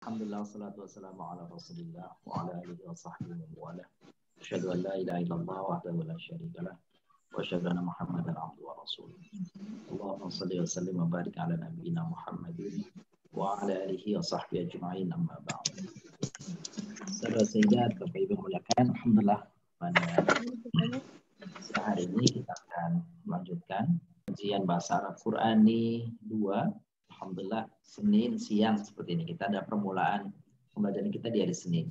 Alhamdulillah, salatu wassalamu ala rasulillah wa ala alihi wa sahbihi wa wala. Asyhadu an la ilaha illallah wahdahu la syarika lah wa asyhadu anna Muhammadan abduhu wa rasuluh. Allahumma shalli wa sallim wa barik ala nabiyyina Muhammadin wa ala alihi wa sahbihi ajma'in, amma ba'd. Saudara sayyidat, Bapak Ibu muliakan, alhamdulillah pada hari ini kita akan melanjutkan kajian bahasa Arab Qurani 2. Alhamdulillah, Senin siang seperti ini. Kita ada permulaan pembelajaran kita di hari Senin.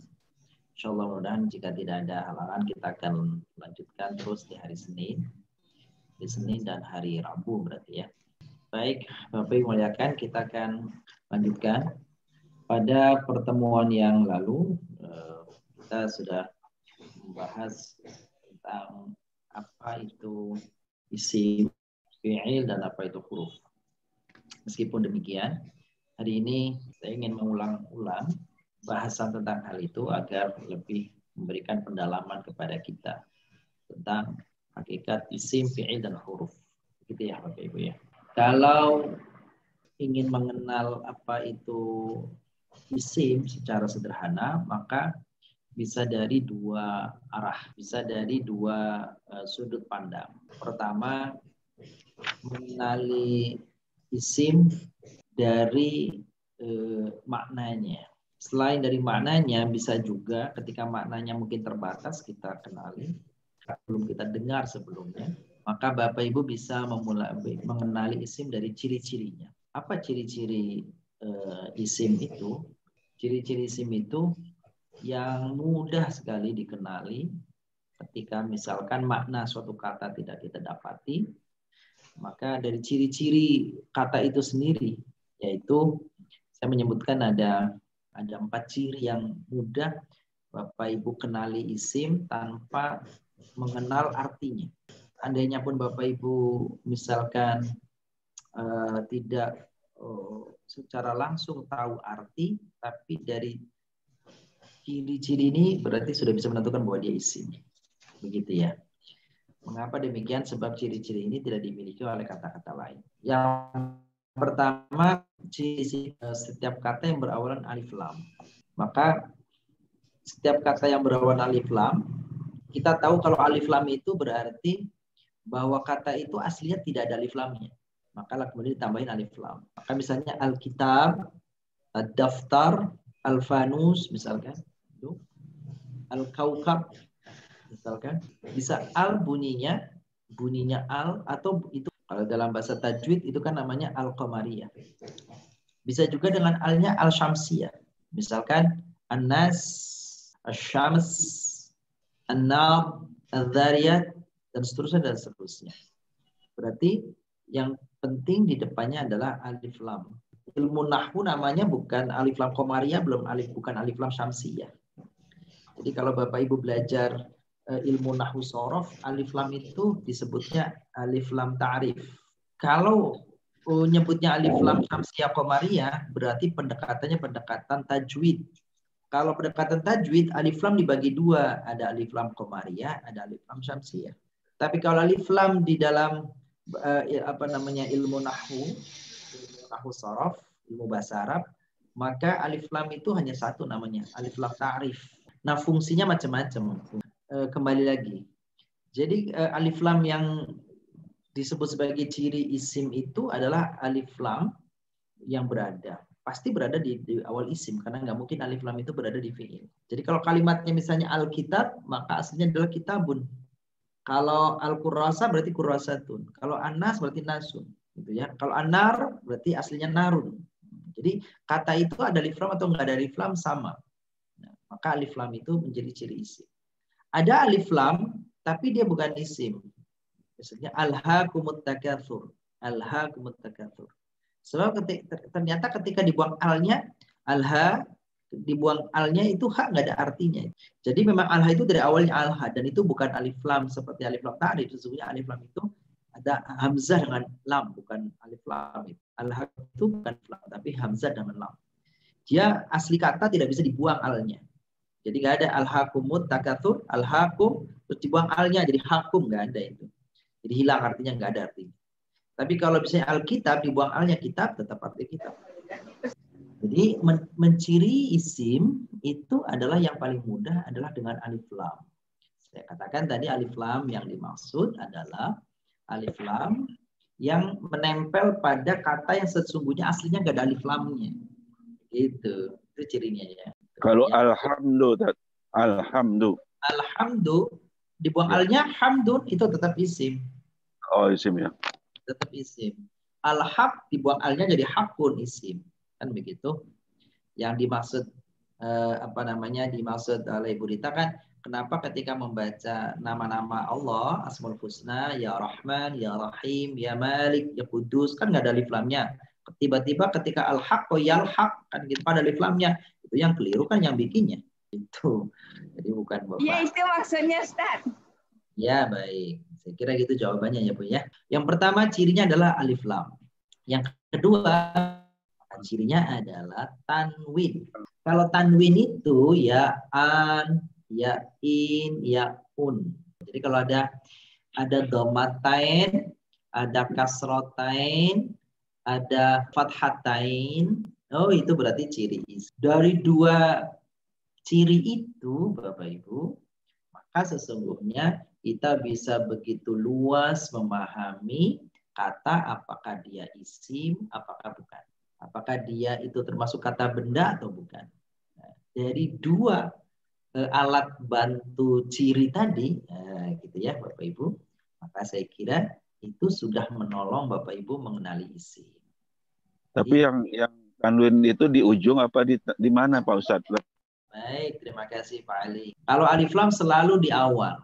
Insya Allah mudah-mudahan jika tidak ada halangan kita akan lanjutkan terus di hari Senin. Di Senin dan hari Rabu berarti ya. Baik, Bapak Ibu muliakan, kita akan lanjutkan. Pada pertemuan yang lalu, kita sudah membahas tentang apa itu isim, fi'il, dan apa itu huruf. Meskipun demikian, hari ini saya ingin mengulang-ulang bahasan tentang hal itu agar lebih memberikan pendalaman kepada kita tentang hakikat isim, fi'il, dan huruf. Gitu ya Bapak Ibu ya. Kalau ingin mengenal apa itu isim secara sederhana, maka bisa dari dua arah, bisa dari dua sudut pandang. Pertama, mengenali isim dari maknanya. Selain dari maknanya, bisa juga ketika maknanya mungkin terbatas kita kenali, belum kita dengar sebelumnya, maka Bapak Ibu bisa mengenali isim dari ciri-cirinya. Apa ciri-ciri isim itu? Ciri-ciri isim itu yang mudah sekali dikenali ketika misalkan makna suatu kata tidak kita dapati, maka dari ciri-ciri kata itu sendiri, yaitu saya menyebutkan ada 4 ciri yang mudah Bapak Ibu kenali isim tanpa mengenal artinya. Andainya pun Bapak Ibu misalkan tidak secara langsung tahu arti, tapi dari ciri-ciri ini berarti sudah bisa menentukan bahwa dia isim. Begitu ya. Mengapa demikian? Sebab ciri-ciri ini tidak dimiliki oleh kata-kata lain. Yang pertama, ciri setiap kata yang berawalan alif lam. Maka setiap kata yang berawalan alif lam, kita tahu kalau alif lam itu berarti bahwa kata itu aslinya tidak ada alif lamnya. Maka kemudian ditambahin alif lam. Maka misalnya al-kitab, ad-daftar, al-fanus misalkan, itu al-kaukab misalkan, bisa al bunyinya al, atau itu kalau dalam bahasa tajwid itu kan namanya al-qamariyah. Bisa juga dengan alnya al-syamsiyah. Misalkan an-nas, asy-syams, an-nar, adz-dzariyat, dan seterusnya. Berarti yang penting di depannya adalah alif lam. Ilmu nahwu namanya bukan alif lam qamariyah, bukan alif lam syamsiyah. Jadi kalau Bapak Ibu belajar ilmu nahwu sorof, alif lam itu disebutnya alif lam ta'rif. Kalau nyebutnya alif lam syamsiyah qamariyah, berarti pendekatannya pendekatan tajwid. Kalau pendekatan tajwid, alif lam dibagi dua, ada alif lam qamariyah, ada alif lam syamsiyah. Tapi kalau alif lam di dalam ilmu nahwu sorof, ilmu bahasa Arab, maka alif lam itu hanya satu namanya, alif lam ta'rif. Nah, fungsinya macam-macam. Kembali lagi. Jadi alif lam yang disebut sebagai ciri isim itu adalah alif lam yang pasti berada di awal isim, karena nggak mungkin alif lam itu berada di fi'il. Jadi kalau kalimatnya misalnya al-kitab, maka aslinya adalah kitabun. Kalau al-kurrasa berarti kurrasatun. Kalau an-nas berarti nasun, gitu ya. Kalau an-nar berarti aslinya narun. Jadi kata itu ada alif lam atau nggak ada alif lam sama. Nah, maka alif lam itu menjadi ciri isim. Ada alif lam, tapi dia bukan isim. Misalnya alhaakumut takatsur. Alhaakumut takatsur. Sebab ternyata ketika dibuang alnya, dibuang alnya itu hak nggak ada artinya. Jadi memang alha itu dari awalnya alha, dan itu bukan alif lam seperti alif lam ta'rif. Sesungguhnya alif lam itu ada hamzah dengan lam, bukan alif lam. Alha itu bukan lam, tapi hamzah dengan lam. Dia asli kata tidak bisa dibuang alnya. Jadi nggak ada alhaakumut takatsur, alhaakum terus dibuang alnya jadi hakum, nggak ada itu. Jadi hilang artinya, nggak ada artinya. Tapi kalau misalnya alkitab dibuang alnya kitab, tetap arti kitab. Jadi menciri isim itu adalah yang paling mudah adalah dengan alif lam. Saya katakan tadi alif lam yang dimaksud adalah alif lam yang menempel pada kata yang sesungguhnya aslinya nggak ada alif lamnya. Itu cirinya ya. Kalau Ya. alhamdu. Alhamdu dibuang Ya. alnya hamdun itu tetap isim. Oh, isim ya. Tetap isim. Al-haq dibuang alnya jadi hakun isim. Kan begitu. Yang dimaksud dimaksud oleh Ibu Rita kan kenapa ketika membaca nama-nama Allah Asmaul Husna, Ya Rahman, Ya Rahim, Ya Malik, Ya Kudus kan nggak ada alif lamnya. Tiba-tiba ketika al-haq atau yal-haq kan gitu ada alif lamnya. Itu yang keliru kan yang bikinnya. Itu. Jadi bukan Bapak. Ya itu maksudnya Ustaz. Ya baik. Saya kira gitu jawabannya ya Bu ya. Yang pertama cirinya adalah alif lam. Yang kedua cirinya adalah tanwin. Kalau tanwin itu ya an, ya in, ya un. Jadi kalau ada domatain, ada kasrotain, ada fathatain, oh itu berarti ciri isim. Dari dua ciri itu Bapak Ibu, maka sesungguhnya kita bisa begitu luas memahami kata apakah dia isim, apakah bukan. Apakah dia itu termasuk kata benda atau bukan. Nah, dari dua alat bantu ciri tadi, gitu ya Bapak Ibu, maka saya kira itu sudah menolong Bapak Ibu mengenali isim. Tapi yang tanwin itu di ujung apa di mana Pak Ustadz? Baik, terima kasih Pak Ali. Kalau alif lam selalu di awal.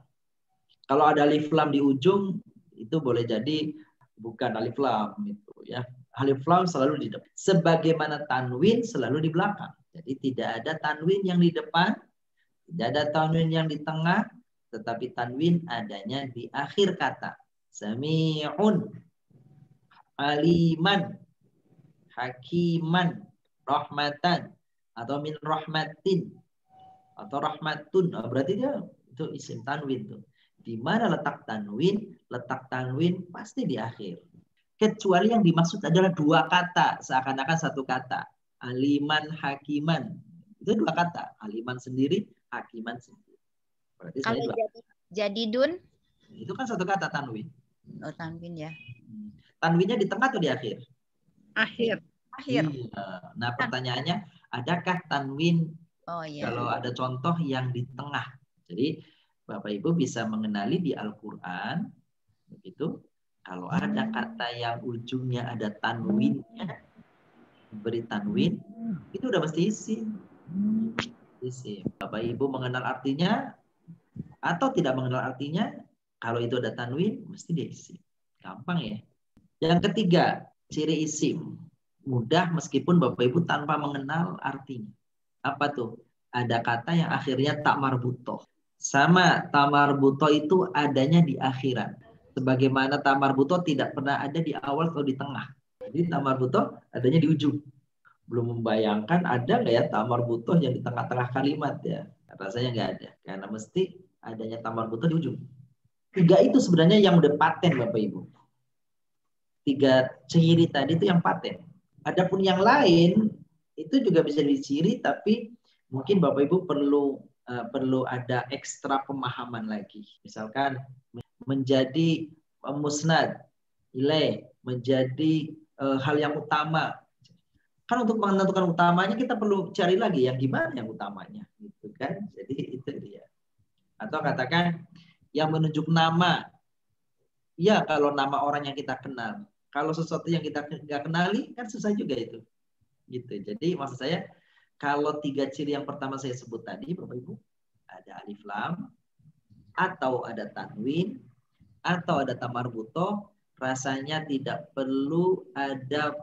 Kalau ada alif lam di ujung, itu boleh jadi bukan alif lam itu ya. Alif lam selalu di depan. Sebagaimana tanwin selalu di belakang. Jadi tidak ada tanwin yang di depan, tidak ada tanwin yang di tengah, tetapi tanwin adanya di akhir kata. Sami'un, aliman, hakiman, rahmatan, atau min rahmatin, atau rahmatun. Nah, berarti dia itu isim tanwin tuh. Di mana letak tanwin? Letak tanwin pasti di akhir. Kecuali yang dimaksud adalah dua kata, seakan-akan satu kata. Aliman, hakiman. Itu dua kata. Aliman sendiri, hakiman sendiri. Berarti kalau jadi dun? Itu kan satu kata tanwin. Oh, tanwin ya. Tanwinnya di tengah atau di akhir? Akhir. Iya. Nah pertanyaannya, adakah tanwin kalau ada contoh yang di tengah? Jadi Bapak Ibu bisa mengenali di Al-Quran, begitu. Kalau ada kata yang ujungnya ada tanwinnya, beri tanwin, itu udah mesti isim. Isim. Bapak Ibu mengenal artinya atau tidak mengenal artinya, kalau itu ada tanwin, mesti dia isim. Gampang ya. Yang ketiga, ciri isim. Mudah meskipun Bapak Ibu tanpa mengenal artinya. Apa tuh? Ada kata yang akhirnya tak marbutoh. Sama tamarbuto itu adanya di akhiran. Sebagaimana tamarbuto tidak pernah ada di awal atau di tengah. Jadi tamarbuto adanya di ujung. Belum membayangkan ada nggak ya tamarbuto yang di tengah-tengah kalimat ya. Rasanya nggak ada. Karena mesti adanya tamarbuto di ujung. Tiga itu sebenarnya yang udah paten Bapak Ibu. Tiga ciri tadi itu yang paten. Adapun yang lain itu juga bisa diciri tapi mungkin Bapak Ibu perlu ada ekstra pemahaman lagi. Misalkan menjadi musnad, ilai, menjadi hal yang utama. Kan untuk menentukan utamanya kita perlu cari lagi yang gimana yang utamanya, gitu kan? Jadi itu dia. Atau katakan yang menunjuk nama. Ya kalau nama orang yang kita kenal. Kalau sesuatu yang kita nggak kenali kan susah juga itu. Gitu. Jadi maksud saya kalau tiga ciri yang pertama saya sebut tadi, Bapak Ibu, ada alif lam, atau ada tanwin, atau ada tamarbuto, rasanya tidak perlu ada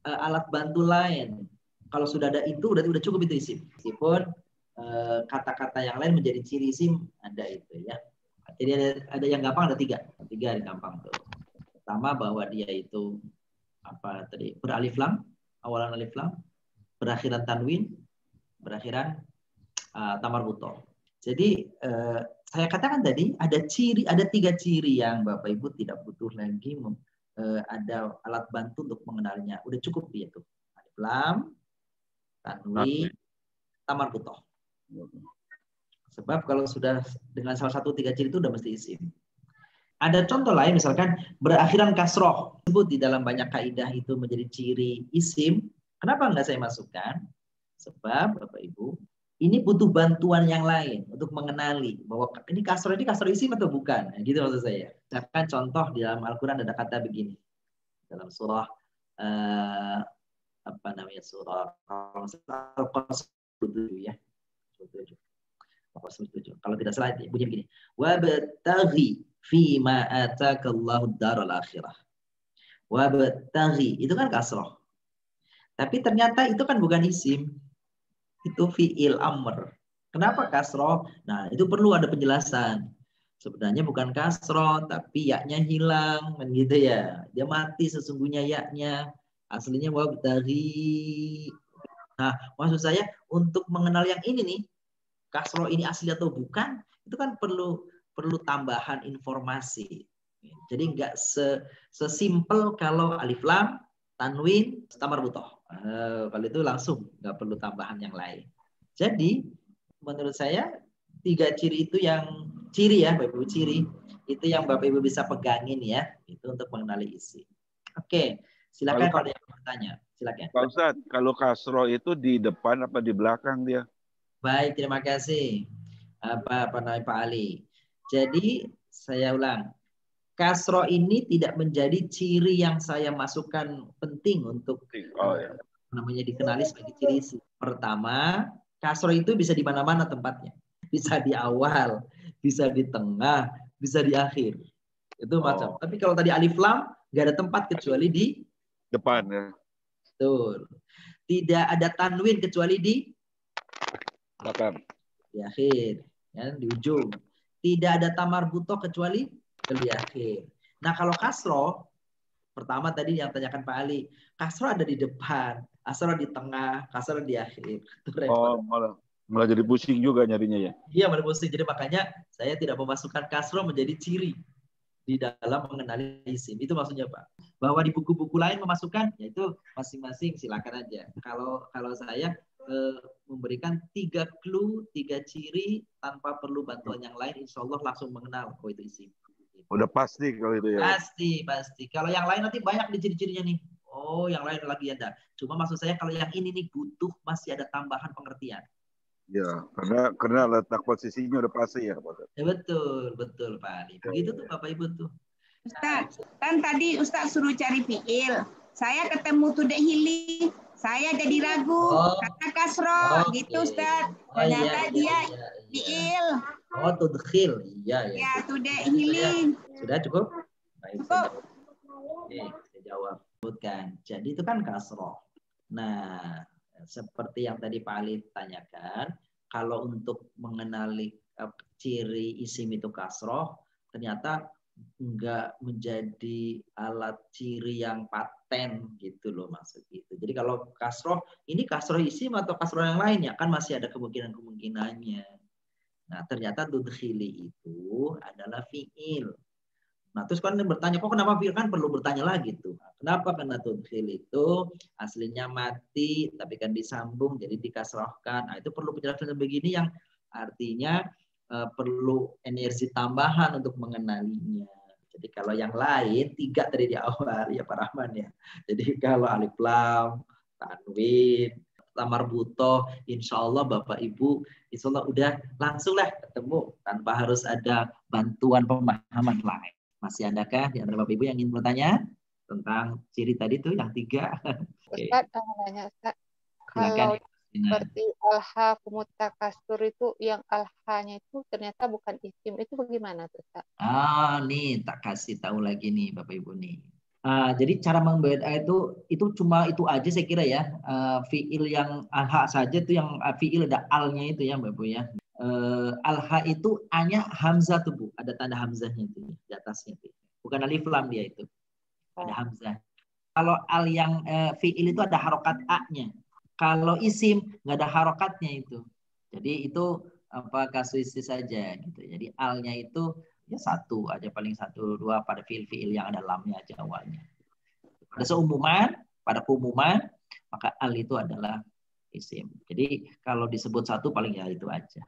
alat bantu lain. Kalau sudah ada itu, berarti udah cukup itu isim. Meskipun kata-kata yang lain menjadi ciri isim, ada itu ya. Jadi ada yang gampang, ada tiga. Tiga yang gampang tuh. Pertama bahwa dia itu apa tadi beralif lam, awalan alif lam, berakhiran tanwin, berakhiran tamarbuto. Jadi saya katakan tadi ada tiga ciri yang Bapak Ibu tidak butuh lagi ada alat bantu untuk mengenalnya. Udah cukup dia tuh. Alif lam, tanwin, tamar butoh. Sebab kalau sudah dengan salah satu 3 ciri itu udah mesti isim. Ada contoh lain misalkan berakhiran kasroh. Sebut di dalam banyak kaidah itu menjadi ciri isim. Kenapa enggak saya masukkan? Sebab Bapak Ibu, ini butuh bantuan yang lain untuk mengenali bahwa ini kasroh isim atau bukan. Nah, gitu maksud saya. Misalkan contoh di dalam Al-Quran ada kata begini. Dalam surah surah Al-Qasas 7 ya. 7. Kalau tidak salah bunyi begini. Wabtaghi fi ma atakallahu daral akhirah. Wabtaghi itu kan kasroh. Tapi ternyata itu kan bukan isim. Itu fi'il amr. Kenapa kasroh? Nah, itu perlu ada penjelasan. Sebenarnya bukan kasroh, tapi yaknya hilang, kan gitu ya. Dia mati sesungguhnya yaknya. Aslinya wabtaghi. Nah, maksud saya untuk mengenal yang ini nih, kasroh ini asli atau bukan, itu kan perlu tambahan informasi. Jadi nggak sesimpel kalau alif lam, tanwin, tamar butoh. Kalau itu langsung nggak perlu tambahan yang lain. Jadi menurut saya 3 ciri itu yang ciri ya Bapak Ibu, ciri itu yang Bapak Ibu bisa pegangin ya, itu untuk mengenali isi. Oke, silakan kalau ada yang bertanya, silakan. Pak Ustadz, kalau kasroh itu di depan apa di belakang dia? Baik, terima kasih Pak Ali. Jadi saya ulang, kasroh ini tidak menjadi ciri yang saya masukkan penting untuk namanya dikenali sebagai ciri isi. Pertama, kasroh itu bisa di mana-mana tempatnya. Bisa di awal, bisa di tengah, bisa di akhir. Itu macam. Tapi kalau tadi alif lam nggak ada tempat kecuali di depan ya. Betul. Tidak ada tanwin kecuali di belakang. Di akhir, ya, di ujung. Tidak ada tamar butoh kecuali di akhir. Nah kalau kasroh, pertama tadi yang tanyakan Pak Ali, kasroh ada di depan, kasroh di tengah, kasroh di akhir. Itu malah jadi pusing juga nyarinya ya. Iya, malah pusing. Jadi makanya saya tidak memasukkan kasroh menjadi ciri di dalam mengenali isim. Itu maksudnya Pak. Bahwa di buku-buku lain memasukkan, yaitu masing-masing silakan aja. Kalau saya memberikan 3 clue, 3 ciri tanpa perlu bantuan yang lain, insya Allah langsung mengenal oh itu isim. Udah pasti kalau itu ya. Pasti. Kalau yang lain nanti banyak di ciri-cirinya nih. Oh, yang lain lagi ada. Cuma maksud saya kalau yang ini nih butuh masih ada tambahan pengertian. Ya, karena letak posisinya udah pasti ya, Pak. Ya, betul Pak Ali. Begitu tuh Bapak Ibu tuh. Ustaz, kan tadi Ustaz suruh cari fiil. Saya ketemu tudek hili. Saya jadi ragu karena kasroh gitu Ustaz. Ternyata dia fiil. Oh, tudkhil. Iya. Ya, tudek hili. Sudah cukup? Baik, cukup. Oke, saya jawab. Jadi itu kan kasroh. Nah, seperti yang tadi Pak Ali tanyakan, kalau untuk mengenali ciri isim itu kasroh, ternyata enggak menjadi alat ciri yang paten gitu loh maksud itu. Jadi kalau kasroh, ini kasroh isim atau kasroh yang lainnya kan masih ada kemungkinannya. Nah ternyata tudkhili itu adalah fiil. Nah terus kan bertanya, kok kenapa fiil? Kan perlu bertanya lagi tuh. Kenapa? Karena tudkhili itu aslinya mati tapi kan disambung jadi dikasrohkan. Nah itu perlu penjelasan begini yang artinya perlu energi tambahan untuk mengenalinya. Jadi kalau yang lain 3 tadi di awal ya Pak Rahman ya. Jadi kalau alif lam, tanwin, tamar butoh, insya Allah Bapak Ibu, insya Allah udah langsung lah ketemu tanpa harus ada bantuan pemahaman lain. Masih adakah di antara Bapak Ibu yang ingin bertanya tentang ciri tadi tuh yang 3? Ustaz, nanya Ustaz. Kalau seperti alha mutakasur itu yang alhanya itu ternyata bukan isim, itu bagaimana tuh Ustaz? Nih tak kasih tahu lagi nih Bapak Ibu nih. Jadi cara membeda itu cuma itu aja saya kira ya. Fiil yang alha saja itu yang fiil ada alnya itu ya Bapak Ibu ya. Alha itu hanya hamzah tuh Bu, ada tanda hamzahnya itu di atasnya itu. Bukan alif lam dia itu. Ada hamzah. Kalau al yang fiil itu ada harokat a-nya. Kalau isim nggak ada harokatnya itu. Jadi itu kasuistis saja gitu. Jadi alnya itu ya 1 aja, paling 1, 2 pada fiil-fiil yang ada lamnya aja awalnya. Pada keumuman, maka al itu adalah isim. Jadi kalau disebut satu paling ya itu aja.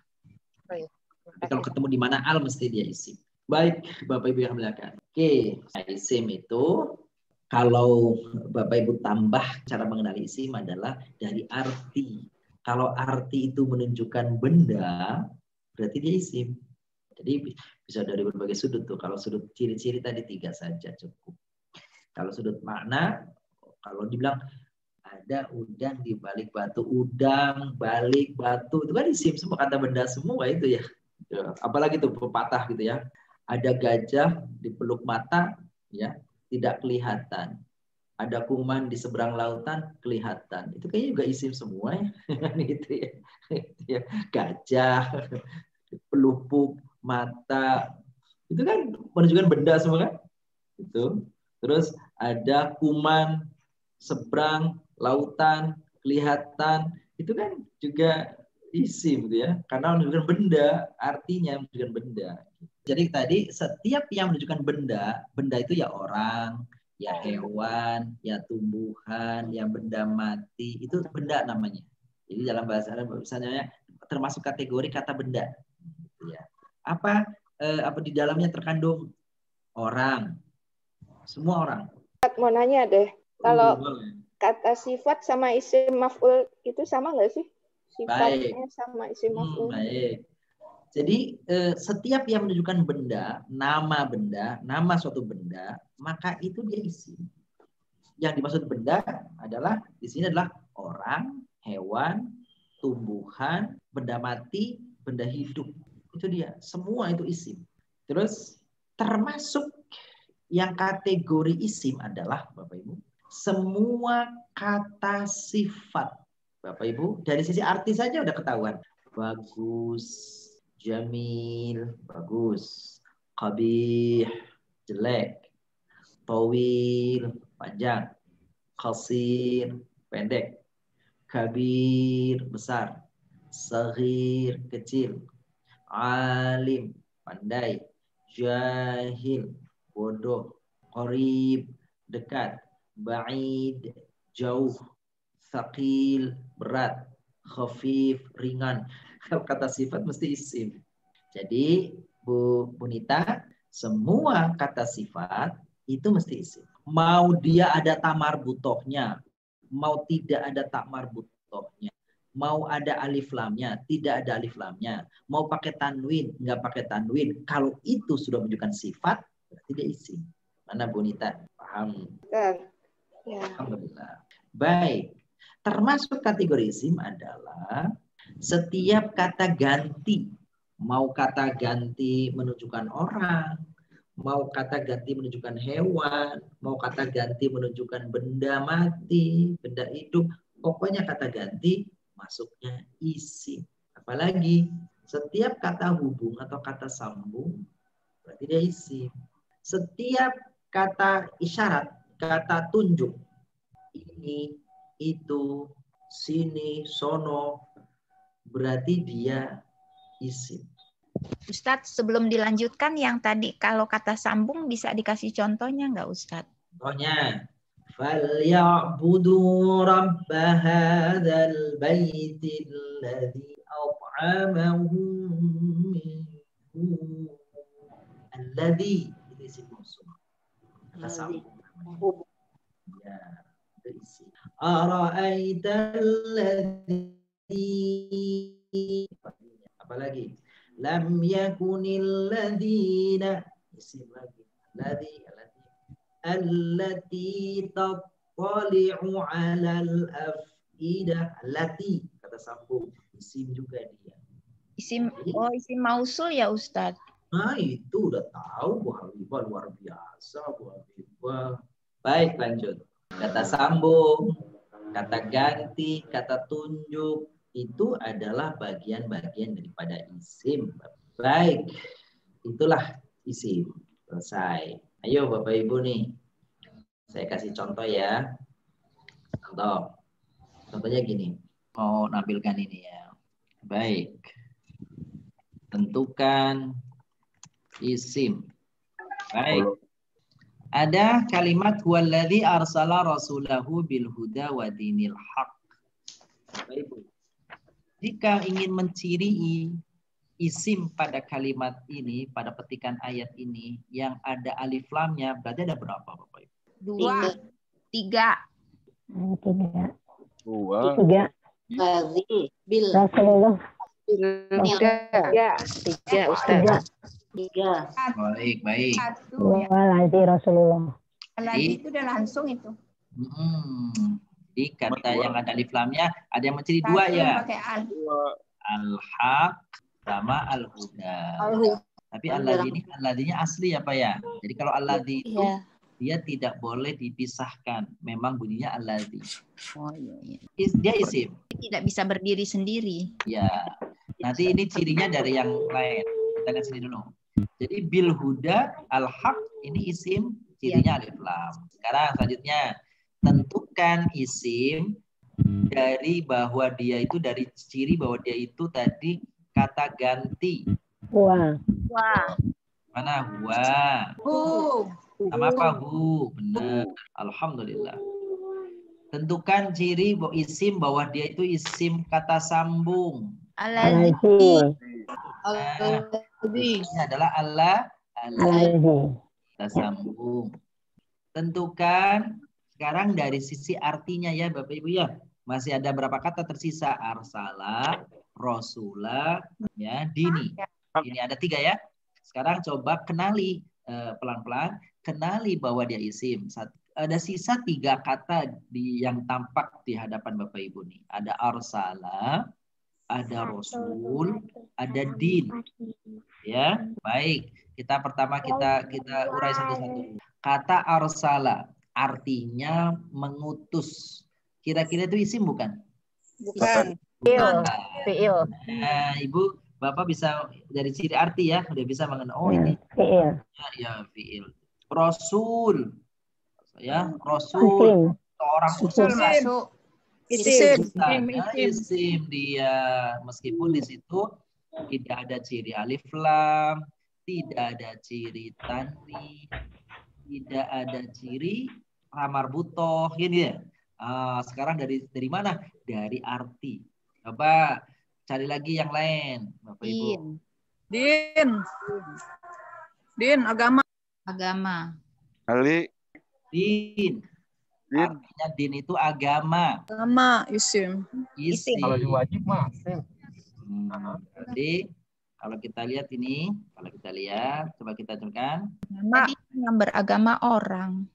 Oh, iya. Tapi kalau ketemu di mana al mesti dia isim. Baik, Bapak Ibu yang melihat. Oke, isim itu kalau Bapak Ibu tambah cara mengenali isim adalah dari arti. Kalau arti itu menunjukkan benda, berarti dia isim. Jadi bisa dari berbagai sudut tuh. Kalau sudut ciri-ciri tadi 3 saja cukup. Kalau sudut makna, kalau dibilang ada udang di balik batu, udang, balik batu, itu kan isim semua, kata benda semua itu ya. Apalagi tuh pepatah gitu ya. Ada gajah di peluk mata, ya tidak kelihatan. Ada kuman di seberang lautan, kelihatan. Itu kayaknya juga isim semua ya. Gitu ya. Gajah, pelupuk, mata, itu kan menunjukkan benda semua kan? Itu. Terus ada kuman, seberang, lautan, kelihatan, itu kan juga isim gitu ya. Karena menunjukkan benda, artinya menunjukkan benda. Jadi tadi setiap yang menunjukkan benda, benda itu ya orang, ya hewan, ya tumbuhan, ya benda mati, itu benda namanya. Jadi dalam bahasa Arab misalnya termasuk kategori kata benda. Ya. Apa di dalamnya terkandung orang, semua orang. Mau nanya deh, kalau kata sifat sama isim maf'ul itu sama nggak sih? Sifatnya baik. Sama isim maf'ul. Baik. Jadi setiap yang menunjukkan benda, nama suatu benda, maka itu dia isim. Yang dimaksud benda adalah di sini adalah orang, hewan, tumbuhan, benda mati, benda hidup. Itu dia, semua itu isim. Terus termasuk yang kategori isim adalah Bapak Ibu, semua kata sifat. Bapak Ibu, dari sisi arti saja udah ketahuan. Bagus, jamil, bagus. Qabih, jelek. Tawil, panjang. Qasir, pendek. Kabir, besar. Saghir, kecil. Alim, pandai. Jahil, bodoh. Qarib, dekat. Ba'id, jauh. Thaqil, berat. Khafif, ringan. Kata sifat mesti isim. Jadi Bu Nita, semua kata sifat itu mesti isim. Mau dia ada tamar butohnya, mau tidak ada tamar butohnya, mau ada alif lamnya, tidak ada alif lamnya, mau pakai tanwin, nggak pakai tanwin, kalau itu sudah menunjukkan sifat, berarti dia isim. Mana Bu Nita? Paham? Ya. Alhamdulillah. Baik. Termasuk kategori isim adalah setiap kata ganti. Mau kata ganti menunjukkan orang, mau kata ganti menunjukkan hewan, mau kata ganti menunjukkan benda mati, benda hidup. Pokoknya kata ganti masuknya isim. Apalagi setiap kata hubung atau kata sambung berarti dia isim. Setiap kata isyarat, kata tunjuk, ini, itu, sini, sono, berarti dia isim. Ustadz, sebelum dilanjutkan yang tadi kalau kata sambung bisa dikasih contohnya nggak Ustadz? Contohnya, فَلْيَعْبُدُوا رَبَّ هَذَا الْبَيْتِ الَّذِي أَطْعَمَهُم مِّن جُوعٍ. Alladzi itu isim mausul. Kata sambung. Ya, itu isim. Ara'aita alladzi, apalagi lam yakunil ladzina, isim lagi. Allati tattali'u 'alal afidah. Allati kata sambung, isim juga dia. Isim mausul ya Ustaz. Nah, itu udah tahu Bu Habibah, luar biasa Bu Habibah. Baik, lanjut. Kata sambung, kata ganti, kata tunjuk, itu adalah bagian-bagian daripada isim. Baik, itulah isim. Selesai. Ayo Bapak Ibu nih, saya kasih contoh ya. Contohnya gini. Mau nampilkan ini ya. Baik. Tentukan isim. Baik. Ada kalimat huwallazi arsala rasulahu bil huda wa dinil haq. Bapak Ibu. Jika ingin menciri isim pada kalimat ini, pada petikan ayat ini, yang ada alif lamnya, berarti ada berapa Bapak Ibu? 2. 3. 2. Bil. Rasulullah. 3 Ustaz. 3. Baik. 1 ya. Waladzi Rasulullah. Alladzi itu udah langsung itu. Jadi kata yang ada alif lamnya ada yang menciri 2 Satu ya. pakai al. Al-haq sama al-huda. Tapi alladzi-nya asli apa ya? Jadi kalau alladzi itu dia tidak boleh dipisahkan. Memang bunyinya alladzi. Oh iya. Dia isim. Tidak bisa berdiri sendiri. Ya. Nanti ini cirinya dari yang lain. Kita lihat sini dulu. Jadi bil huda al-haq ini isim, cirinya alif lam. Sekarang selanjutnya tentukan isim dari bahwa dia itu dari ciri bahwa dia itu tadi kata ganti. Wa. Mana huwa? Sama apa hu? Benar. Alhamdulillah. Tentukan ciri isim bahwa dia itu isim kata sambung. Alladzi. Ini adalah alladzi. Kata sambung. Tentukan sekarang dari sisi artinya ya Bapak Ibu ya. Masih ada berapa kata tersisa? Arsala, rasula, ya, dini. Ini ada 3 ya. Sekarang coba kenali pelan-pelan. Kenali bahwa dia isim. Ada sisa 3 kata yang tampak di hadapan Bapak Ibu nih. Ada arsala, ada rasul, ada din. Ya, baik. Pertama kita urai satu-satu. Kata arsala artinya mengutus. Kira-kira itu isim bukan? Bukan. Fi'il. Nah, Ibu, Bapak bisa dari ciri arti ya, udah bisa mengenal. Oh ini. Fi'il. Ya, fi'il. Rasul. Ya, rasul. Seorang utusan. Masuk. Isim dia. Meskipun di situ tidak ada ciri alif lam, tidak ada ciri tanwin, tidak ada ciri ramar butoh, gini ya. Sekarang dari mana? Dari arti. Coba cari lagi yang lain, Bapak Ibu. Din, agama. Ali. Din. Artinya din itu agama. Agama, isim. Kalau wajib mah. Jadi kalau kita lihat ini, coba kita contohkan. Tadi yang beragama orang.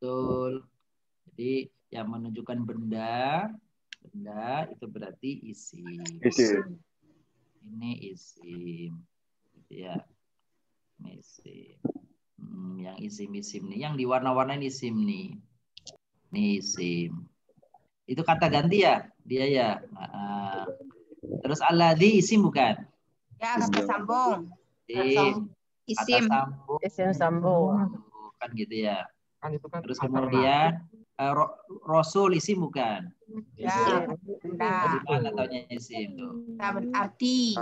Betul. Jadi yang menunjukkan benda itu berarti isim. Ini isim. Ya. Ini isim. Yang isim-isim nih, yang diwarna-warnain isim nih. Ini isim. Itu kata ganti ya? Dia ya. Terus alladzi isim bukan? Ya, kata sambung. Isim. Isim sambung. Kan gitu ya. Terus kemudian rasul isim bukan? Ya. Dari mana taunya isim tuh? Arti.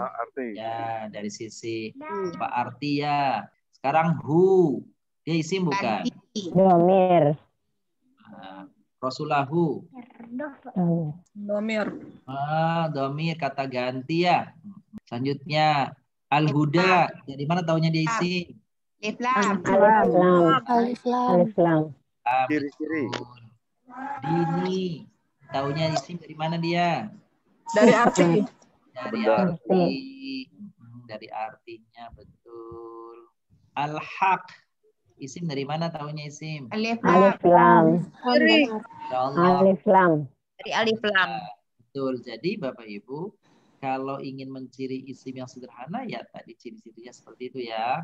Ya, dari sisi apa arti ya. Sekarang hu, dia isim bukan? Domir. Rasulahu. Domir. Domir kata ganti ya. Selanjutnya al-huda. Dari mana taunya dia isim? Alif lam. Ciri-ciri. Dini. Taunya isim dari mana dia? Dari arti. Dari artinya, betul. Al-haq. Isim dari mana taunya isim? Alif lam. Alif lam. Dari alif lam. Betul. Jadi Bapak Ibu, kalau ingin menciri isim yang sederhana ya tadi ciri-cirinya seperti itu ya.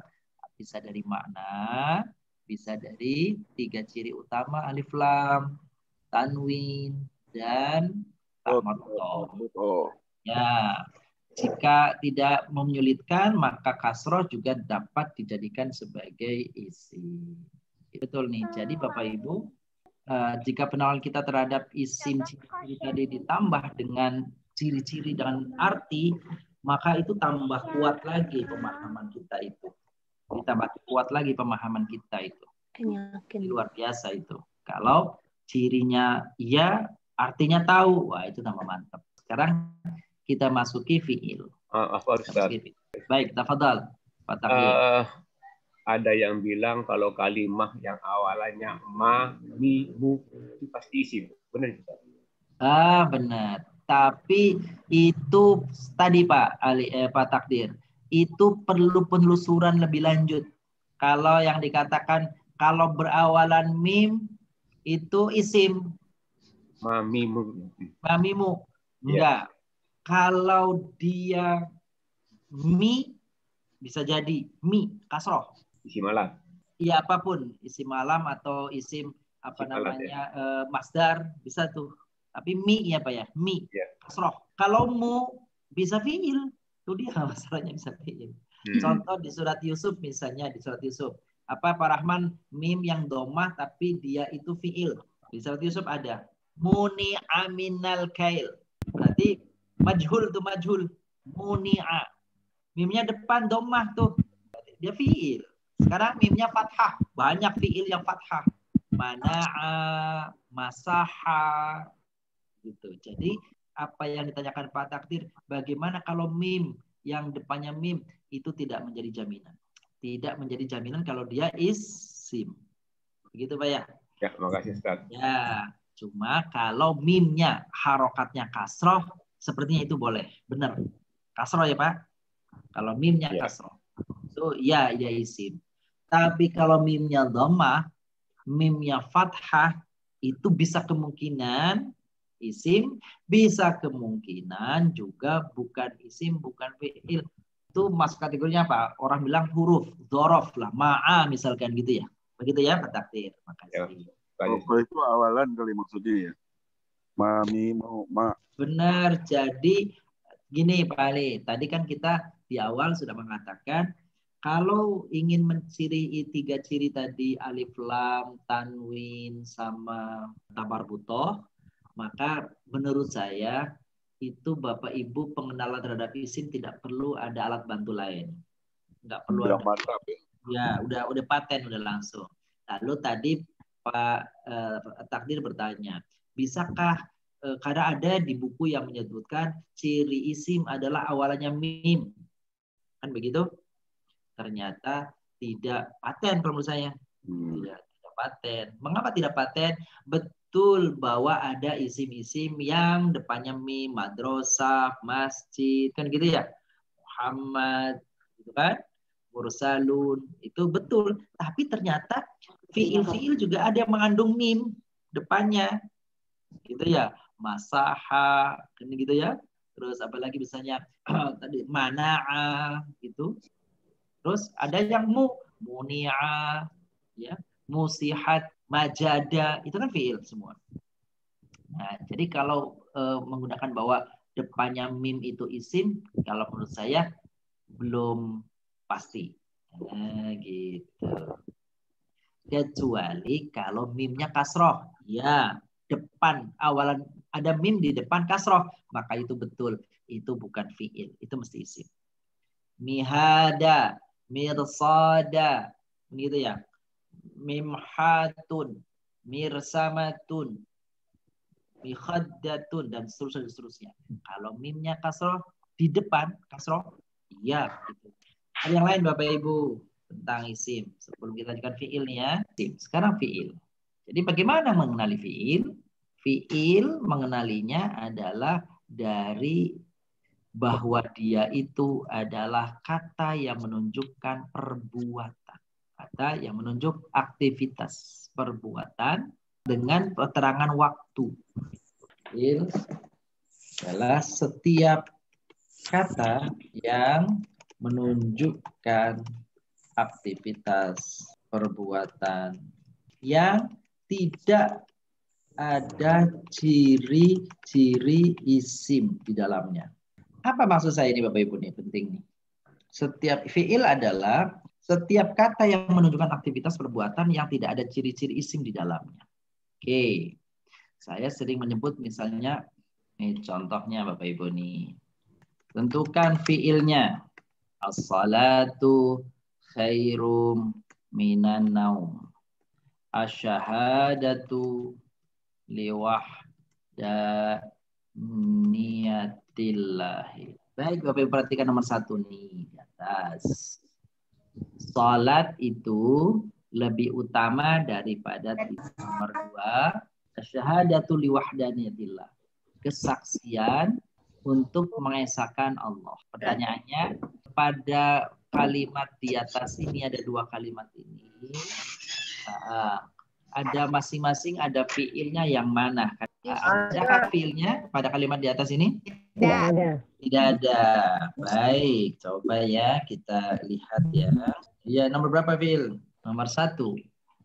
Bisa dari makna, bisa dari 3 ciri utama alif lam, tanwin, dan ramar butoh. Ya. Jika tidak menyulitkan, maka kasroh juga dapat dijadikan sebagai isim. Betul nih. Jadi Bapak Ibu, jika penawaran kita terhadap isim ciri-ciri tadi ditambah dengan ciri-ciri dengan arti, maka itu tambah kuat lagi pemahaman kita itu. Ditambah kuat lagi pemahaman kita itu. Luar biasa itu. Kalau cirinya iya, artinya tahu, wah itu tambah mantap. Sekarang kita masuki fiil. Apa Ustaz? Baik, tafadhal Pak Takdir. Ada yang bilang kalau kalimah yang awalannya ma, mi, mu itu pasti isim. Benar Ustaz? Benar. Tapi itu tadi Pak Pak Takdir, itu perlu penelusuran lebih lanjut. Kalau yang dikatakan kalau berawalan mim itu isim. Mamimu. Mamimu. Enggak. Yeah. Kalau dia mi bisa jadi mi kasroh. Isim malam. Iya apapun, isim malam atau isim apa isim namanya masdar bisa tuh. Tapi mi ya Pak ya, mi kasroh. Kalau mu bisa fiil, itu dia masalahnya bisa fiil. Contoh di surat Yusuf misalnya, di surat Yusuf apa Pak Rahman, mim yang domah tapi dia itu fiil. Di surat Yusuf ada muni aminal kail. Berarti majhul tuh majhul. Muni'a. Mimnya depan domah tuh. Dia fiil. Sekarang mimnya fathah. Banyak fiil yang fathah. Mana'a, masaha. Gitu. Jadi apa yang ditanyakan Pak Takdir, bagaimana kalau mim yang depannya mim itu tidak menjadi jaminan. Tidak menjadi jaminan kalau dia isim. Begitu Pak ya? Ya, makasih Ustaz. Ya, cuma kalau mimnya harokatnya kasroh, sepertinya itu boleh. Benar. Kasroh ya Pak? Kalau mimnya kasroh. So, ya isim. Tapi kalau mimnya dhammah, mimnya fathah, itu bisa kemungkinan isim, bisa kemungkinan juga bukan isim, bukan fi'il. Itu masuk kategorinya apa? Orang bilang huruf, dzaraf lah, ma'a misalkan gitu ya. Begitu ya Pak Takdir. Makasih. Kalau itu awalan kali maksudnya ya. Mami mau ma. Benar. Jadi gini Pak Ali, tadi kan kita di awal sudah mengatakan kalau ingin menciri 3 ciri tadi alif lam, tanwin sama tabarbutoh, maka menurut saya itu Bapak Ibu pengenalan terhadap isim tidak perlu ada alat bantu lain. Enggak perlu udah ada. Mantap, ya. Ya, udah paten udah langsung. Lalu tadi Pak Takdir bertanya, bisakah karena ada di buku yang menyebutkan ciri isim adalah awalannya mim. Kan begitu? Ternyata tidak paten kalau menurut saya. Tidak paten. Mengapa tidak paten? Betul bahwa ada isim-isim yang depannya mim, madrasah, masjid, kan gitu ya. Muhammad, gitu kan? Mursalun, itu betul. Tapi ternyata fiil-fiil juga ada yang mengandung mim depannya. Gitu ya. Masaha, kan gitu ya. Terus apalagi misalnya tadi mana'a gitu. Terus ada yang muni'a, ya, musihat, majada, itu kan fiil semua. Nah, jadi kalau menggunakan bahwa depannya mim itu isim, kalau menurut saya belum pasti. Nah, gitu. Kecuali kalau mimnya kasroh, ya depan awalan ada mim di depan kasroh, maka itu betul, itu bukan fiil, itu mesti isim. Mihada, mirsada, gitu ya. Mimhatun, mirsamatun, mikhaddatun, dan seterusnya. Kalau mimnya kasroh di depan kasroh, iya. Gitu. Ada yang lain Bapak Ibu tentang isim sebelum kita lanjutkan fiil nih ya. Sekarang fiil. Jadi bagaimana mengenali fiil? Fiil mengenalinya adalah dari bahwa dia itu adalah kata yang menunjukkan perbuatan. Kata yang menunjuk aktivitas perbuatan dengan keterangan waktu. Fiil adalah setiap kata yang menunjukkan aktivitas perbuatan yang tidak ada ciri-ciri isim di dalamnya. Apa maksud saya ini Bapak Ibu nih, penting nih. Setiap fiil adalah setiap kata yang menunjukkan aktivitas perbuatan yang tidak ada ciri-ciri isim di dalamnya. Oke. Saya sering menyebut misalnya nih contohnya Bapak Ibu nih. Tentukan fiilnya. As-salatu khairum minan naum. Asyhadatu liwahda Niyatillahi. Baik, Bapak Ibu perhatikan nomor 1 nih di atas. Salat itu lebih utama daripada nomor 2. Asyhadatu liwahdaniyatillah. Kesaksian untuk mengesahkan Allah. Pertanyaannya, pada kalimat di atas ini ada 2 kalimat ini. Ada masing-masing ada fiilnya yang mana? Adakah fiilnya pada kalimat di atas ini? Tidak ada. Tidak ada. Baik, coba ya kita lihat ya. Ya, nomor berapa fiil? Nomor 1.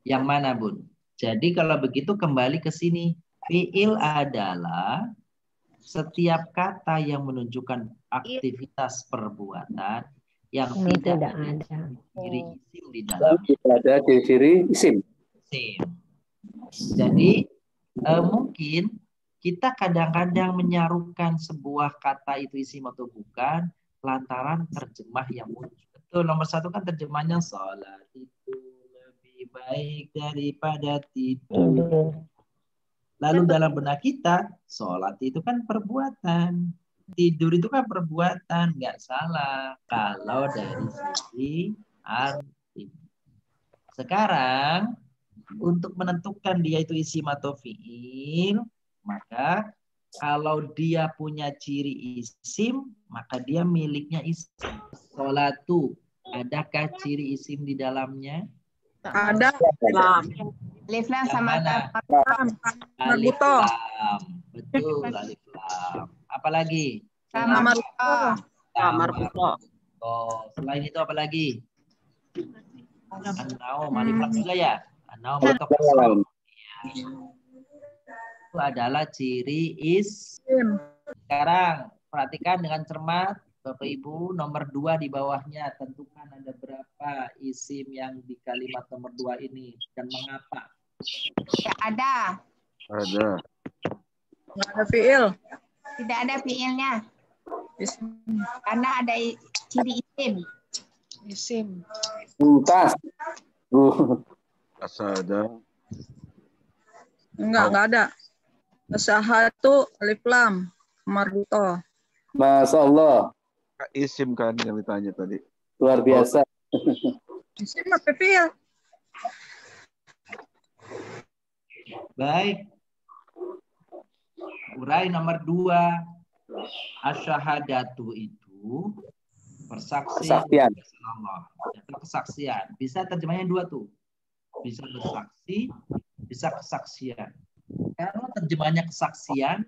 Yang mana, Bun? Jadi kalau begitu kembali ke sini. Fiil adalah setiap kata yang menunjukkan aktivitas perbuatan yang tidak ada ciri isim di dalamnya. Tidak ada ciri isim. Jadi mungkin kita kadang-kadang menyarukan sebuah kata itu isim atau bukan lantaran terjemah yang muncul. Betul, nomor 1 kan terjemahnya sholat itu lebih baik daripada tidur. Lalu dalam benak kita, sholat itu kan perbuatan. Tidur itu kan perbuatan, nggak salah. Kalau dari sisi arti. Sekarang, untuk menentukan dia itu isim atau fiil, maka kalau dia punya ciri isim, maka dia miliknya isim. Sholatu, adakah ciri isim di dalamnya? Ada. Alif lam sama alif lam. Betul, alif lam. Apalagi? Sama marfu'ah. Selain itu apa lagi? An-naum, alif lam juga ya? An-naum atau kasrah. Itu adalah ciri isim. Sekarang perhatikan dengan cermat Bapak Ibu, nomor 2 di bawahnya tentukan ada berapa isim yang di kalimat nomor 2 ini dan mengapa? Tidak ada. Ada. Nggak ada fiil. Tidak ada fiilnya. Karena ada ciri isim. Isim. Tas. Asada. Enggak ada. Asyhadu alif lam marbutoh. Masya Allah. Isim kan yang ditanya tadi. Luar biasa. Isim apa fiil? Baik. Urai nomor 2. Asyhadatu itu kesaksian. Allah. Itu kesaksian. Bisa terjemahnya 2 tuh. Bisa bersaksi, bisa kesaksian. Kalau terjemahnya kesaksian,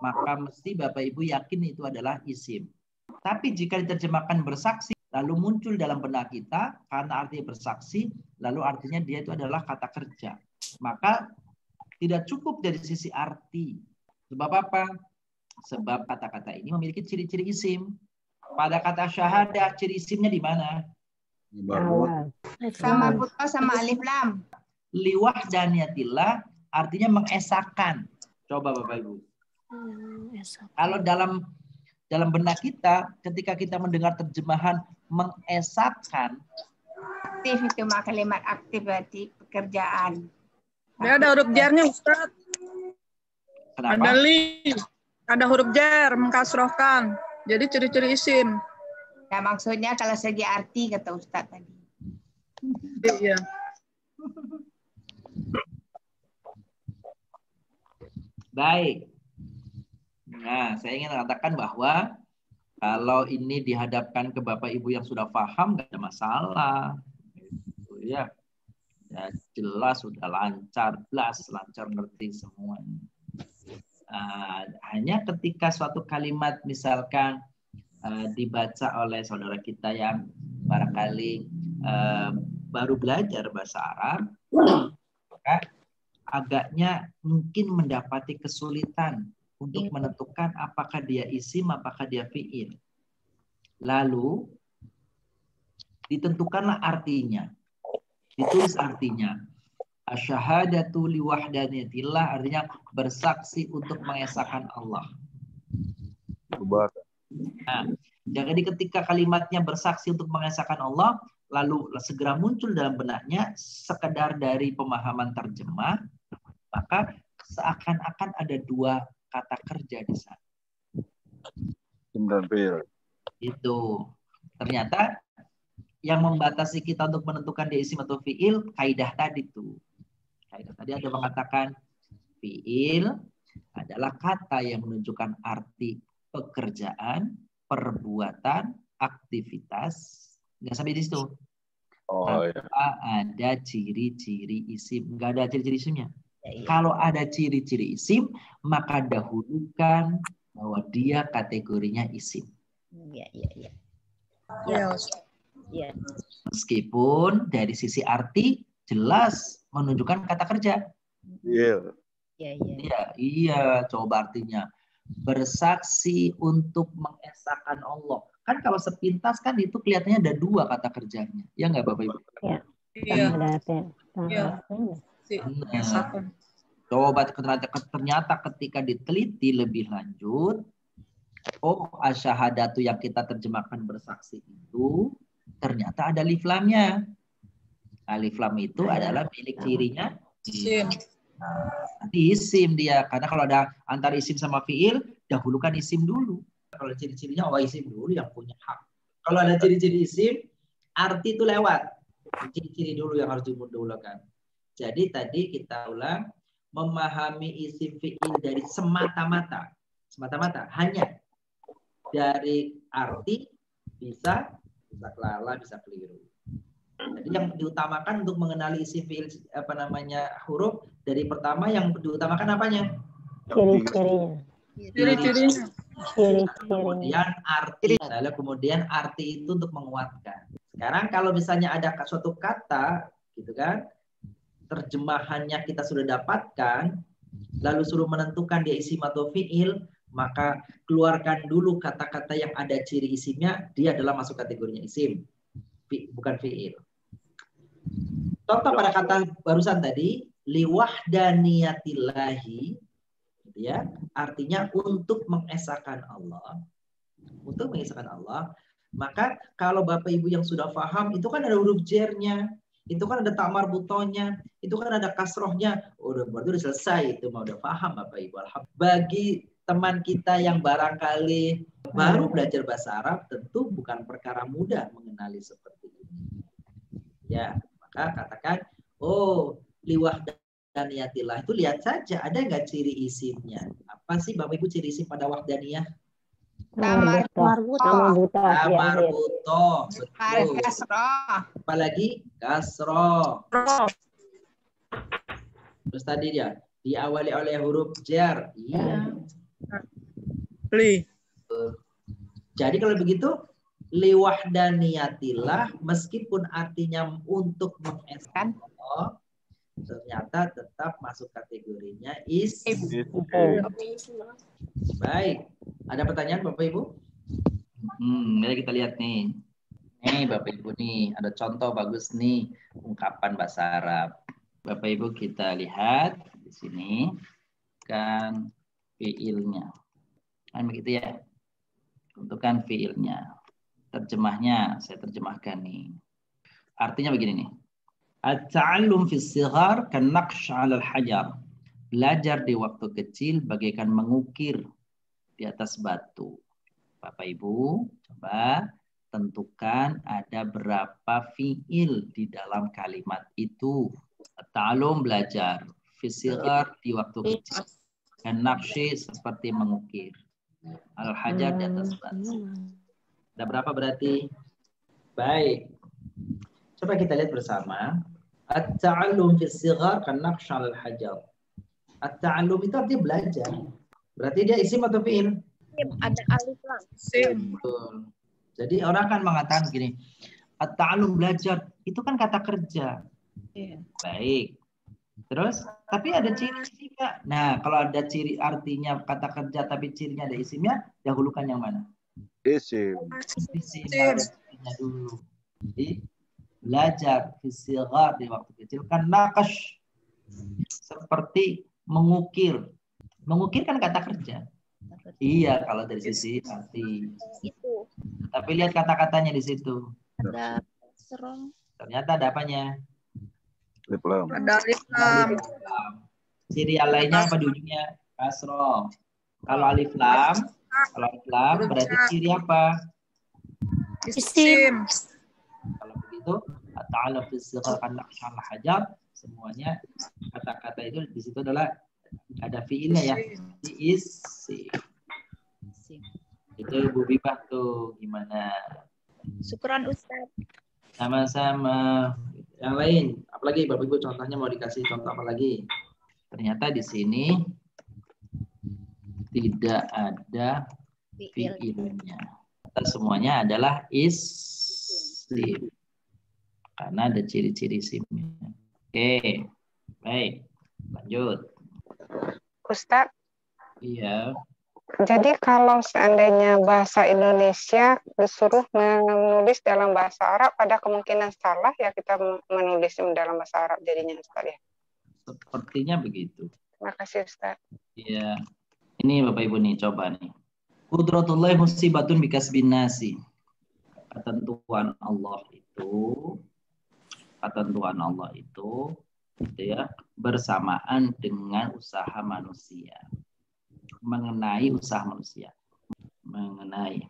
maka mesti Bapak Ibu yakin itu adalah isim. Tapi jika diterjemahkan bersaksi, lalu muncul dalam benak kita, karena artinya bersaksi, lalu artinya dia itu adalah kata kerja. Maka tidak cukup dari sisi arti. Sebab apa? Sebab kata-kata ini memiliki ciri-ciri isim. Pada kata syahadah, ciri isimnya di mana? Sama buta sama alif lam. Liwahdaniyatillah artinya mengesahkan. Coba Bapak Ibu. Kalau dalam benak kita, ketika kita mendengar terjemahan mengesahkan, aktif itu mah kalimat aktif berarti pekerjaan. Ya ada huruf jarnya Ustaz. Kenapa? Ada huruf jar mengkasrohkan. Jadi ciri-ciri isim. Ya maksudnya kalau segi arti kata Ustaz tadi. Iya. Baik. Nah, saya ingin mengatakan bahwa kalau ini dihadapkan ke Bapak Ibu yang sudah paham, nggak ada masalah. Ya, jelas, sudah lancar, lancar ngerti semuanya. Hanya ketika suatu kalimat misalkan dibaca oleh saudara kita yang barangkali baru belajar bahasa Arab, maka agaknya mungkin mendapati kesulitan untuk menentukan apakah dia isim, apakah dia fiil. Lalu ditentukanlah artinya. Ditulis artinya. Asyhadatu liwahdaniyatillah artinya bersaksi untuk mengesahkan Allah. Nah, jadi ketika kalimatnya bersaksi untuk mengesahkan Allah, lalu segera muncul dalam benaknya sekedar dari pemahaman terjemah, maka seakan-akan ada 2 kata kerja di sana. isim dan fi'il. Itu. Ternyata yang membatasi kita untuk menentukan dia isim atau fi'il, kaidah tadi tuh. Kaidah tadi ada mengatakan fi'il adalah kata yang menunjukkan arti pekerjaan, perbuatan, aktivitas. Nggak sampai di situ. Oh, ya. Ada ciri-ciri isim. Nggak ada ciri-ciri isimnya. Kalau ada ciri-ciri isim, maka dahulukan bahwa dia kategorinya isim. Iya, iya, iya. Ya. Meskipun dari sisi arti jelas menunjukkan kata kerja. Iya. Iya, coba artinya. Bersaksi untuk mengesahkan Allah. Kan kalau sepintas kan itu kelihatannya ada dua kata kerjanya. Ya nggak Bapak Ibu? Iya. Coba ternyata ketika diteliti lebih lanjut, oh asyhadatu yang kita terjemahkan bersaksi itu ternyata ada alif lamnya. Alif lam itu adalah milik cirinya Isim. Nanti isim dia, karena kalau ada antara isim sama fiil, dahulukan isim dulu. Kalau ciri-cirinya isim dulu yang punya hak. Kalau ada ciri-ciri isim, arti itu lewat. Ciri-ciri dulu yang harus didahulukan. Jadi tadi kita ulang, memahami isim fiil dari semata-mata, hanya dari arti bisa kelala, bisa keliru. Jadi yang diutamakan untuk mengenali isim fiil huruf dari pertama yang diutamakan apanya? Ciri-cirinya. Kemudian arti, lalu kemudian arti itu untuk menguatkan. Sekarang kalau misalnya ada suatu kata, gitu kan, terjemahannya kita sudah dapatkan, lalu suruh menentukan dia isim atau fiil, maka keluarkan dulu kata-kata yang ada ciri isimnya, dia adalah masuk kategorinya isim, bukan fiil. Contoh pada kata barusan tadi, liwahdaniyatillahi, ya, artinya untuk mengesahkan Allah. Untuk mengesahkan Allah, maka kalau Bapak Ibu yang sudah paham, itu kan ada huruf jernya, itu kan ada tamar butonya, itu kan ada kasrohnya. Udah berarti udah selesai, itu udah paham Bapak Ibu. Bagi teman kita yang barangkali baru belajar bahasa Arab, tentu bukan perkara mudah mengenali seperti ini. Ya, maka katakan, liwahdaniyatilah itu lihat saja ada nggak ciri isimnya. Apa sih Bapak Ibu ciri isim pada wahdaniyah? Tamar buto. Betul. Apalagi kasroh. Terus tadi dia diawali oleh huruf jar. Iya. Jadi kalau begitu liwahdaniyatilah meskipun artinya untuk mengesahkan Allah, ternyata tetap masuk kategorinya isim. Baik. Ada pertanyaan Bapak Ibu? Mari kita lihat nih. Nih Bapak Ibu nih, ada contoh bagus nih ungkapan bahasa Arab. Bapak Ibu kita lihat di sini kan fiilnya. Kan begitu ya. Tentukan fiilnya. Terjemahnya saya terjemahkan nih. Artinya begini nih. At-ta'allum fi as-sighar kan-naqsh 'ala al-hajar. Belajar di waktu kecil bagaikan mengukir di atas batu. Bapak Ibu, coba tentukan ada berapa fiil di dalam kalimat itu. At-ta'allum belajar, fi as-sighar di waktu kecil. Kan-naqshi seperti mengukir. Al-hajar di atas batu. Ada berapa berarti? Baik. Coba kita lihat bersama. At-ta'allum fi as-sighar kan-naqsh 'ala al-hajar. At-ta'allum itu artinya belajar. Berarti dia isim atau fi'il? Ada alif lam. Betul. Jadi orang kan mengatakan gini, at-ta'allum belajar itu kan kata kerja. Baik. Terus, tapi ada ciri juga. Nah, kalau ada ciri artinya kata kerja tapi cirinya ada isimnya, dahulukan yang mana? Isim. Isim dulu. Jadi belajar fisigar di waktu kecil kan naqash seperti mengukir. Mengukir kan kata kerja. Iya, kalau dari sisi arti. Itu. Tapi lihat kata-katanya di situ. Ada serong. Ternyata ada apanya? Alif lam. Ada alif lam. Ciri lainnya apa di ujungnya? Kasroh. Kalau alif lam Kalau lam berarti ciri apa? Isim. Kalau begitu, ta'ala fi sighar kan hajar, semuanya kata-kata itu di situ adalah ada fiilnya ya. Isim. Itu Bu Bibah tuh gimana? Syukran Ustaz. Sama-sama. Yang lain, apalagi Bapak Ibu contohnya mau dikasih contoh apa lagi? Ternyata di sini tidak ada fiilnya. Semuanya adalah isim. Karena ada ciri-ciri isimnya. Oke. Baik. Lanjut. Ustaz. Iya. Jadi kalau seandainya bahasa Indonesia disuruh menulis dalam bahasa Arab, ada kemungkinan salah ya kita menulis dalam bahasa Arab jadinya Ustaz ya? Sepertinya begitu. Terima kasih Ustaz. Iya. Ini Bapak Ibu nih coba nih. Qudratullahi musibatun bikasbin nasi. Ketentuan Allah itu gitu ya, bersamaan dengan usaha manusia. Mengenai usaha manusia. Mengenai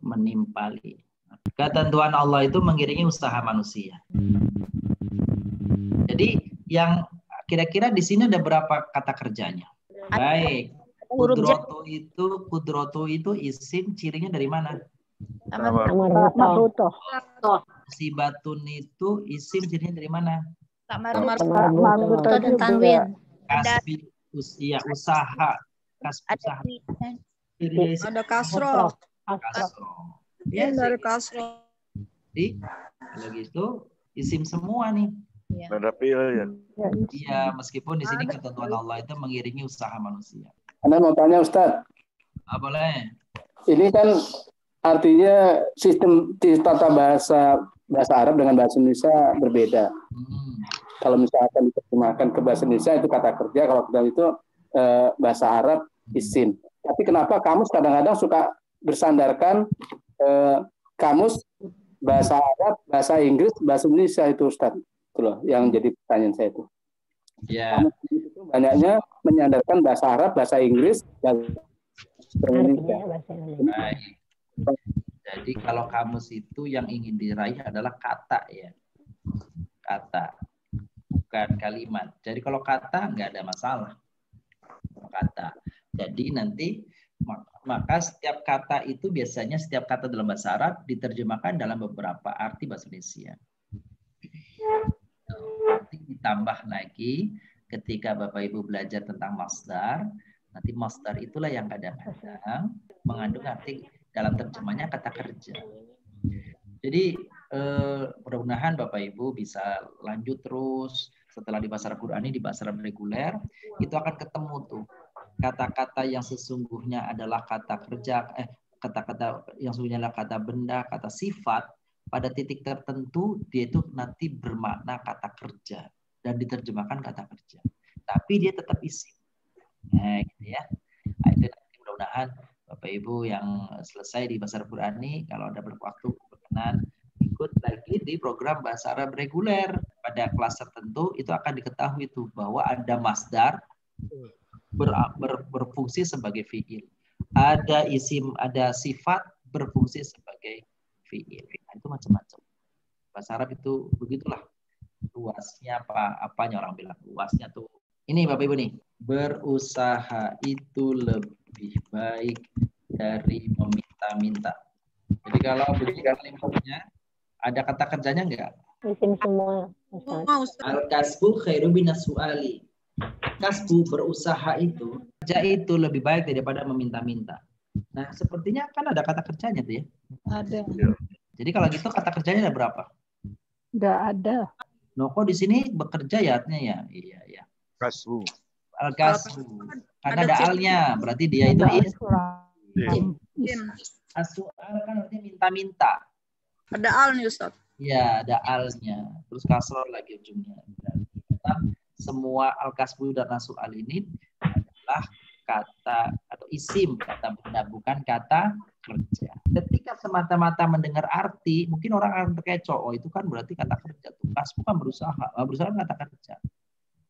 menimpali. Ketentuan Allah itu mengiringi usaha manusia. Jadi yang kira-kira di sini ada berapa kata kerjanya? Baik. Kudrotu itu isim, cirinya dari mana? Marfutoh. Sibatun itu isim, cirinya dari mana? Marfutoh dan tanwin. Kasbi usaha. Ada kasroh. Ya, dari kasroh. Jadi kalau gitu isim semua nih. Ada fiil ya. Iya, meskipun di sini ketentuan Allah itu mengiringi usaha manusia. Anda mau tanya Ustaz? Boleh. Ini kan artinya sistem tata bahasa Arab dengan bahasa Indonesia berbeda. Kalau misalkan diterjemahkan ke bahasa Indonesia itu kata kerja, kalau kita itu bahasa Arab isim. Tapi kenapa kamus kadang-kadang suka bersandarkan kamus bahasa Arab, bahasa Inggris, bahasa Indonesia itu Ustaz? Itu loh yang jadi pertanyaan saya itu. Ya. Kamus itu banyaknya menyandarkan bahasa Arab, bahasa Inggris, bahasa Indonesia. Baik. Jadi kalau kamus itu yang ingin diraih adalah kata ya. Kata. Bukan kalimat. Jadi kalau kata nggak ada masalah. Kata. Jadi nanti maka setiap kata itu biasanya setiap kata dalam bahasa Arab diterjemahkan dalam beberapa arti bahasa Indonesia. Nanti ditambah lagi ketika Bapak Ibu belajar tentang masdar, nanti masdar itulah yang kadang-kadang mengandung arti dalam terjemahnya kata kerja. Jadi mudah-mudahan Bapak Ibu bisa lanjut terus setelah di bahasa Arab Qur'ani, di bahasa Arab reguler, itu akan ketemu tuh kata-kata yang sesungguhnya adalah kata kerja, kata-kata yang sesungguhnya adalah kata benda, kata sifat, pada titik tertentu dia itu nanti bermakna kata kerja dan diterjemahkan kata kerja. Tapi dia tetap isim. Nah, gitu ya. Nah, itu nanti mudah-mudahan Bapak Ibu yang selesai di bahasa Arab Qur'ani, kalau ada berwaktu berkenan ikut lagi di program bahasa Arab reguler pada kelas tertentu, itu akan diketahui itu bahwa ada masdar berfungsi sebagai fiil. Ada isim, ada sifat berfungsi sebagai fiil. Nah, itu macam-macam. Bahasa Arab itu begitulah. Luasnya apanya orang bilang luasnya tuh. Ini Bapak Ibu nih, berusaha itu lebih baik dari meminta-minta. Jadi kalau begini kalimatnya ada kata kerjanya enggak? Isim semua. Al-kasbu khairu minas su'ali. Kasbu berusaha itu, kerja itu lebih baik daripada meminta-minta. Nah, sepertinya kan ada kata kerjanya tuh ya? Ada. Jadi kalau gitu kata kerjanya ada berapa? Enggak ada. No, kok di sini bekerja ya artinya ya? Iya, ya. Kasbu. Al-kasbu. Karena ada alnya, berarti dia itu as-su'al kan artinya minta-minta. Ada al nih Ustaz. Iya, ada alnya. Terus kasroh lagi ujungnya. Semua al-kasbu dan as-su'al ini adalah kata atau isim, kata benda, bukan kata kerja. Ketika semata-mata mendengar arti, mungkin orang akan terkecoh, oh itu kan berarti kata kerja. Kasbu kan berusaha, berusaha kan kata kerja.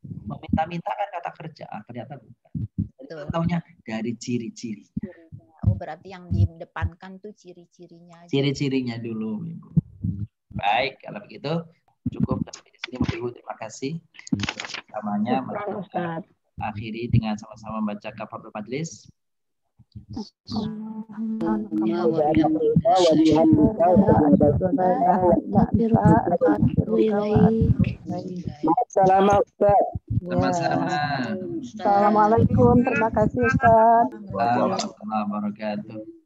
Meminta-minta kan kata kerja, ternyata bukan. Jadi tahunya dari ciri-ciri. berarti yang didepankan tuh ciri-cirinya. Ciri-cirinya dulu, Ibu. Baik, kalau begitu cukup sampai di sini, Ibu. Terima kasih bersamanya. Akhiri dengan sama-sama membaca kafaratul majelis. Assalamualaikum. Terima kasih Ustaz. Warahmatullahi wabarakatuh.